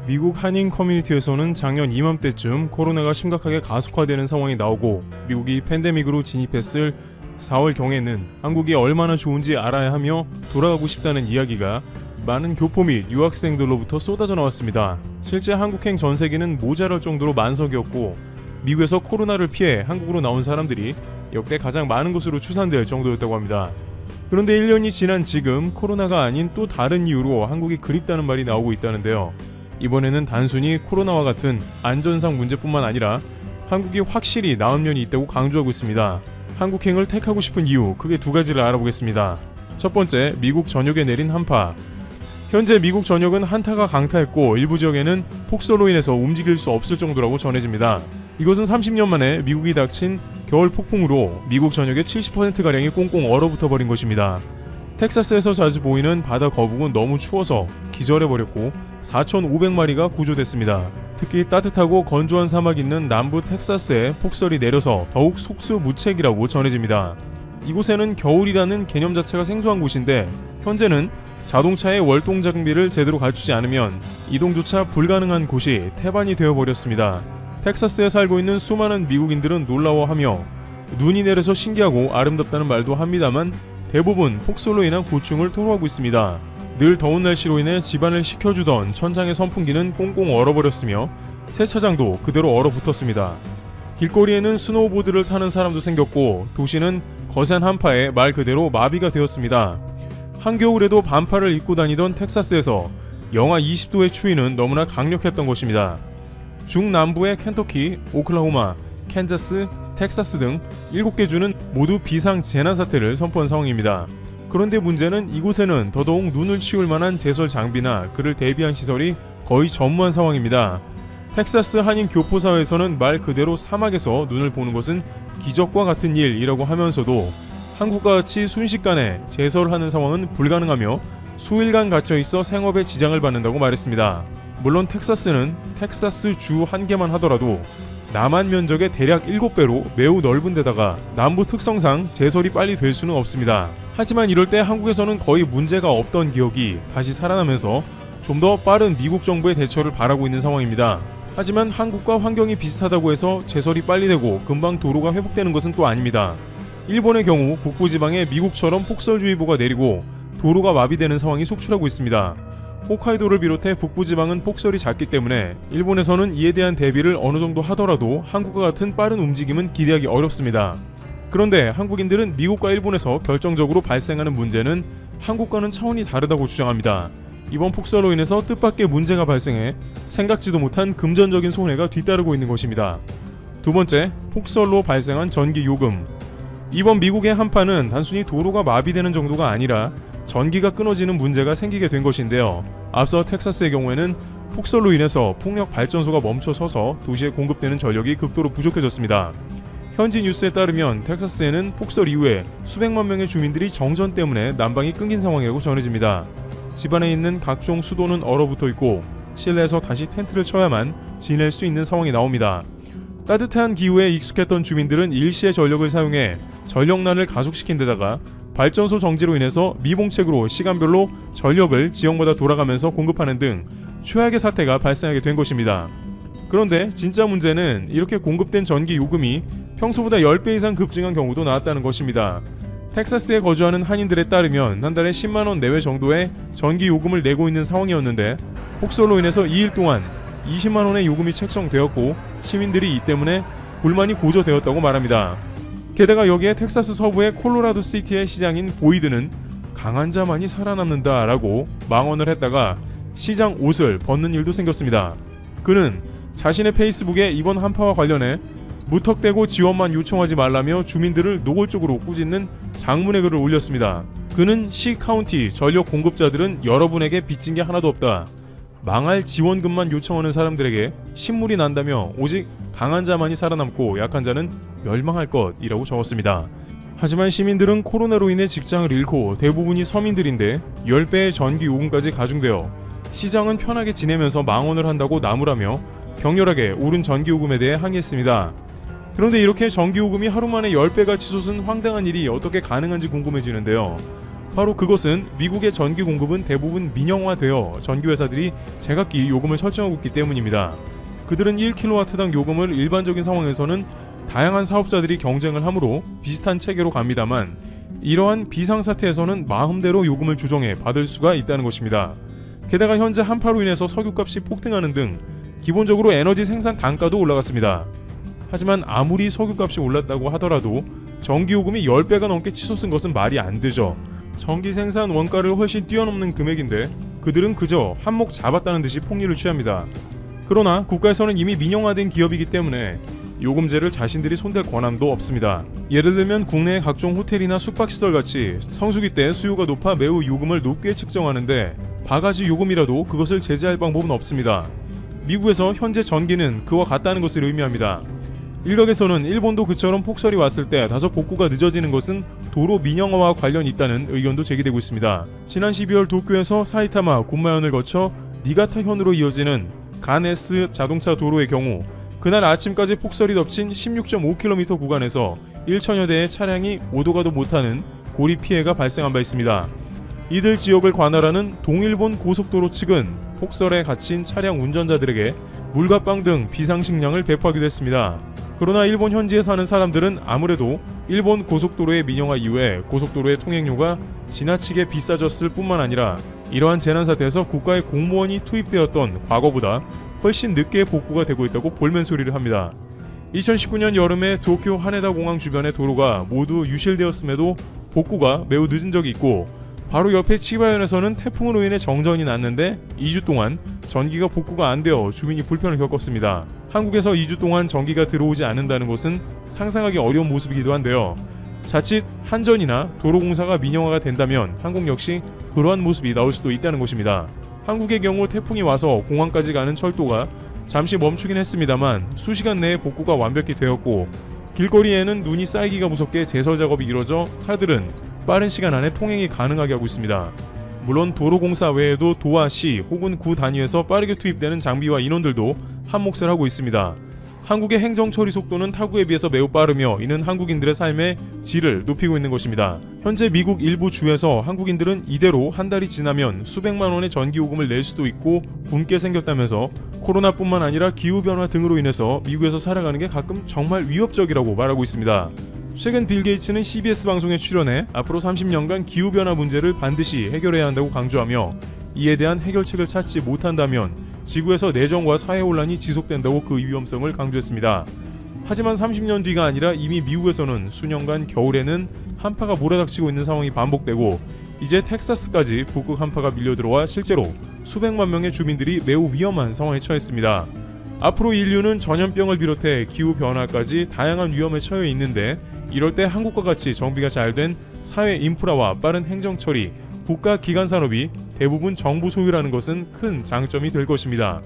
미국 한인 커뮤니티에서는 작년 이맘때쯤 코로나가 심각하게 가속화되는 상황이 나오고 미국이 팬데믹으로 진입했을 4월경에는 한국이 얼마나 좋은지 알아야 하며 돌아가고 싶다는 이야기가 많은 교포 및 유학생들로부터 쏟아져 나왔습니다. 실제 한국행 전세기는 모자랄 정도로 만석이었고 미국에서 코로나를 피해 한국으로 나온 사람들이 역대 가장 많은 것으로 추산될 정도였다고 합니다. 그런데 1년이 지난 지금 코로나가 아닌 또 다른 이유로 한국이 그립다는 말이 나오고 있다는데요. 이번에는 단순히 코로나와 같은 안전상 문제뿐만 아니라 한국이 확실히 나은 면이 있다고 강조하고 있습니다. 한국행을 택하고 싶은 이유, 크게 두 가지를 알아보겠습니다. 첫 번째, 미국 전역에 내린 한파. 현재 미국 전역은 한타가 강타했고 일부 지역에는 폭설로 인해서 움직일 수 없을 정도라고 전해집니다. 이것은 30년 만에 미국이 닥친 겨울 폭풍으로 미국 전역의 70%가량이 꽁꽁 얼어붙어 버린 것입니다. 텍사스에서 자주 보이는 바다 거북은 너무 추워서 기절해버렸고 4,500마리가 구조됐습니다. 특히 따뜻하고 건조한 사막이 있는 남부 텍사스에 폭설이 내려서 더욱 속수무책이라고 전해집니다. 이곳에는 겨울이라는 개념 자체가 생소한 곳인데 현재는 자동차의 월동 장비를 제대로 갖추지 않으면 이동조차 불가능한 곳이 태반이 되어버렸습니다. 텍사스에 살고 있는 수많은 미국인들은 놀라워하며 눈이 내려서 신기하고 아름답다는 말도 합니다만 대부분 폭설로 인한 고충을 토로하고 있습니다. 늘 더운 날씨로 인해 집안을 식혀주던 천장의 선풍기는 꽁꽁 얼어버렸으며 세차장도 그대로 얼어붙었습니다. 길거리에는 스노우보드를 타는 사람도 생겼고 도시는 거센 한파에 말 그대로 마비가 되었습니다. 한겨울에도 반팔을 입고 다니던 텍사스에서 영하 20도의 추위는 너무나 강력했던 것입니다. 중남부의 켄터키, 오클라호마, 캔자스, 텍사스 등 7개 주는 모두 비상 재난 사태를 선포한 상황입니다. 그런데 문제는 이곳에는 더더욱 눈을 치울 만한 제설 장비나 그를 대비한 시설이 거의 전무한 상황입니다. 텍사스 한인 교포사회에서는 말 그대로 사막에서 눈을 보는 것은 기적과 같은 일이라고 하면서도 한국과 같이 순식간에 제설하는 상황은 불가능하며 수일간 갇혀있어 생업에 지장을 받는다고 말했습니다. 물론 텍사스는 텍사스 주 한 개만 하더라도 남한 면적의 대략 7배로 매우 넓은 데다가 남부 특성상 제설이 빨리 될 수는 없습니다. 하지만 이럴 때 한국에서는 거의 문제가 없던 기억이 다시 살아나면서 좀 더 빠른 미국 정부의 대처를 바라고 있는 상황입니다. 하지만 한국과 환경이 비슷하다고 해서 제설이 빨리 되고 금방 도로가 회복되는 것은 또 아닙니다. 일본의 경우 북부지방에 미국처럼 폭설주의보가 내리고 도로가 마비되는 상황이 속출하고 있습니다. 홋카이도를 비롯해 북부지방은 폭설이 잦기 때문에 일본에서는 이에 대한 대비를 어느 정도 하더라도 한국과 같은 빠른 움직임은 기대하기 어렵습니다. 그런데 한국인들은 미국과 일본에서 결정적으로 발생하는 문제는 한국과는 차원이 다르다고 주장합니다. 이번 폭설로 인해서 뜻밖의 문제가 발생해 생각지도 못한 금전적인 손해가 뒤따르고 있는 것입니다. 두 번째, 폭설로 발생한 전기 요금. 이번 미국의 한파는 단순히 도로가 마비되는 정도가 아니라 전기가 끊어지는 문제가 생기게 된 것인데요. 앞서 텍사스의 경우에는 폭설로 인해서 풍력 발전소가 멈춰서서 도시에 공급되는 전력이 극도로 부족해졌습니다. 현지 뉴스에 따르면 텍사스에는 폭설 이후에 수백만 명의 주민들이 정전 때문에 난방이 끊긴 상황이라고 전해집니다. 집안에 있는 각종 수도는 얼어붙어 있고 실내에서 다시 텐트를 쳐야만 지낼 수 있는 상황이 나옵니다. 따뜻한 기후에 익숙했던 주민들은 일시의 전력을 사용해 전력난을 가속시킨 데다가 발전소 정지로 인해서 미봉책으로 시간별로 전력을 지역마다 돌아가면서 공급하는 등 최악의 사태가 발생하게 된 것입니다. 그런데 진짜 문제는 이렇게 공급된 전기 요금이 평소보다 10배 이상 급증한 경우도 나왔다는 것입니다. 텍사스에 거주하는 한인들에 따르면 한 달에 10만원 내외 정도의 전기 요금을 내고 있는 상황이었는데 폭설로 인해서 2일 동안 20만원의 요금이 책정되었고 시민들이 이 때문에 불만이 고조되었다고 말합니다. 게다가 여기에 텍사스 서부의 콜로라도 시티의 시장인 보이드는 강한 자만이 살아남는다 라고 망언을 했다가 시장 옷을 벗는 일도 생겼습니다. 그는 자신의 페이스북에 이번 한파와 관련해 무턱대고 지원만 요청하지 말라며 주민들을 노골적으로 꾸짖는 장문의 글을 올렸습니다. 그는 시 카운티 전력 공급자들은 여러분에게 빚진 게 하나도 없다. 망할 지원금만 요청하는 사람들에게 신물이 난다며 오직 강한 자만이 살아남고 약한 자는 멸망할 것이라고 적었습니다. 하지만 시민들은 코로나로 인해 직장을 잃고 대부분이 서민들인데 10배의 전기 요금까지 가중되어 시장은 편하게 지내면서 망언을 한다고 나무라며 격렬하게 오른 전기 요금에 대해 항의했습니다. 그런데 이렇게 전기 요금이 하루 만에 10배가 치솟은 황당한 일이 어떻게 가능한지 궁금해지는데요. 바로 그것은 미국의 전기 공급은 대부분 민영화되어 전기회사들이 제각기 요금을 설정하고 있기 때문입니다. 그들은 1kW당 요금을 일반적인 상황에서는 다양한 사업자들이 경쟁을 하므로 비슷한 체계로 갑니다만, 이러한 비상사태에서는 마음대로 요금을 조정해 받을 수가 있다는 것입니다. 게다가 현재 한파로 인해서 석유값이 폭등하는 등 기본적으로 에너지 생산 단가도 올라갔습니다. 하지만 아무리 석유값이 올랐다고 하더라도 전기요금이 10배가 넘게 치솟은 것은 말이 안 되죠. 전기 생산 원가를 훨씬 뛰어넘는 금액인데 그들은 그저 한몫 잡았다는 듯이 폭리를 취합니다. 그러나 국가에서는 이미 민영화된 기업이기 때문에 요금제를 자신들이 손댈 권한도 없습니다. 예를 들면 국내의 각종 호텔이나 숙박시설 같이 성수기 때 수요가 높아 매우 요금을 높게 책정하는데 바가지 요금이라도 그것을 제재할 방법은 없습니다. 미국에서 현재 전기는 그와 같다는 것을 의미합니다. 일각에서는 일본도 그처럼 폭설이 왔을 때 다소 복구가 늦어지는 것은 도로 민영화와 관련이 있다는 의견도 제기되고 있습니다. 지난 12월 도쿄에서 사이타마, 곤마현을 거쳐 니가타현으로 이어지는 간에스 자동차 도로의 경우 그날 아침까지 폭설이 덮친 16.5km 구간에서 1천여 대의 차량이 오도 가도 못하는 고리 피해가 발생한 바 있습니다. 이들 지역을 관할하는 동일본 고속도로 측은 폭설에 갇힌 차량 운전자들에게 물과 빵 등 비상식량을 배포하기도 했습니다. 그러나 일본 현지에 사는 사람들은 아무래도 일본 고속도로의 민영화 이후에 고속도로의 통행료가 지나치게 비싸졌을 뿐만 아니라 이러한 재난사태에서 국가의 공무원이 투입되었던 과거보다 훨씬 늦게 복구가 되고 있다고 볼멘 소리를 합니다. 2019년 여름에 도쿄 하네다 공항 주변의 도로가 모두 유실되었음에도 복구가 매우 늦은 적이 있고, 바로 옆에 치바현에서는 태풍으로 인해 정전이 났는데 2주 동안 전기가 복구가 안 되어 주민이 불편을 겪었습니다. 한국에서 2주 동안 전기가 들어오지 않는다는 것은 상상하기 어려운 모습이기도 한데요. 자칫 한전이나 도로공사가 민영화가 된다면 한국 역시 그러한 모습이 나올 수도 있다는 것입니다. 한국의 경우 태풍이 와서 공항까지 가는 철도가 잠시 멈추긴 했습니다만 수시간 내에 복구가 완벽히 되었고, 길거리에는 눈이 쌓이기가 무섭게 제설 작업이 이뤄져 차들은 빠른 시간 안에 통행이 가능하게 하고 있습니다. 물론 도로공사 외에도 도와 시 혹은 구 단위에서 빠르게 투입되는 장비와 인원들도 한 몫을 하고 있습니다. 한국의 행정 처리 속도는 타국에 비해서 매우 빠르며 이는 한국인들의 삶의 질을 높이고 있는 것입니다. 현재 미국 일부 주에서 한국인들은 이대로 한 달이 지나면 수백만 원의 전기요금을 낼 수도 있고 굶게 생겼다면서 코로나뿐만 아니라 기후변화 등으로 인해서 미국에서 살아가는 게 가끔 정말 위협적이라고 말하고 있습니다. 최근 빌 게이츠는 CBS 방송에 출연해 앞으로 30년간 기후변화 문제를 반드시 해결해야 한다고 강조하며 이에 대한 해결책을 찾지 못한다면 지구에서 내정과 사회혼란이 지속된다고 그 위험성을 강조했습니다. 하지만 30년 뒤가 아니라 이미 미국에서는 수년간 겨울에는 한파가 몰아닥치고 있는 상황이 반복되고 이제 텍사스까지 북극 한파가 밀려들어와 실제로 수백만 명의 주민들이 매우 위험한 상황에 처했습니다. 앞으로 인류는 전염병을 비롯해 기후변화까지 다양한 위험에 처해 있는데 이럴 때 한국과 같이 정비가 잘 된 사회 인프라와 빠른 행정 처리, 국가 기관 산업이 대부분 정부 소유라는 것은 큰 장점이 될 것입니다.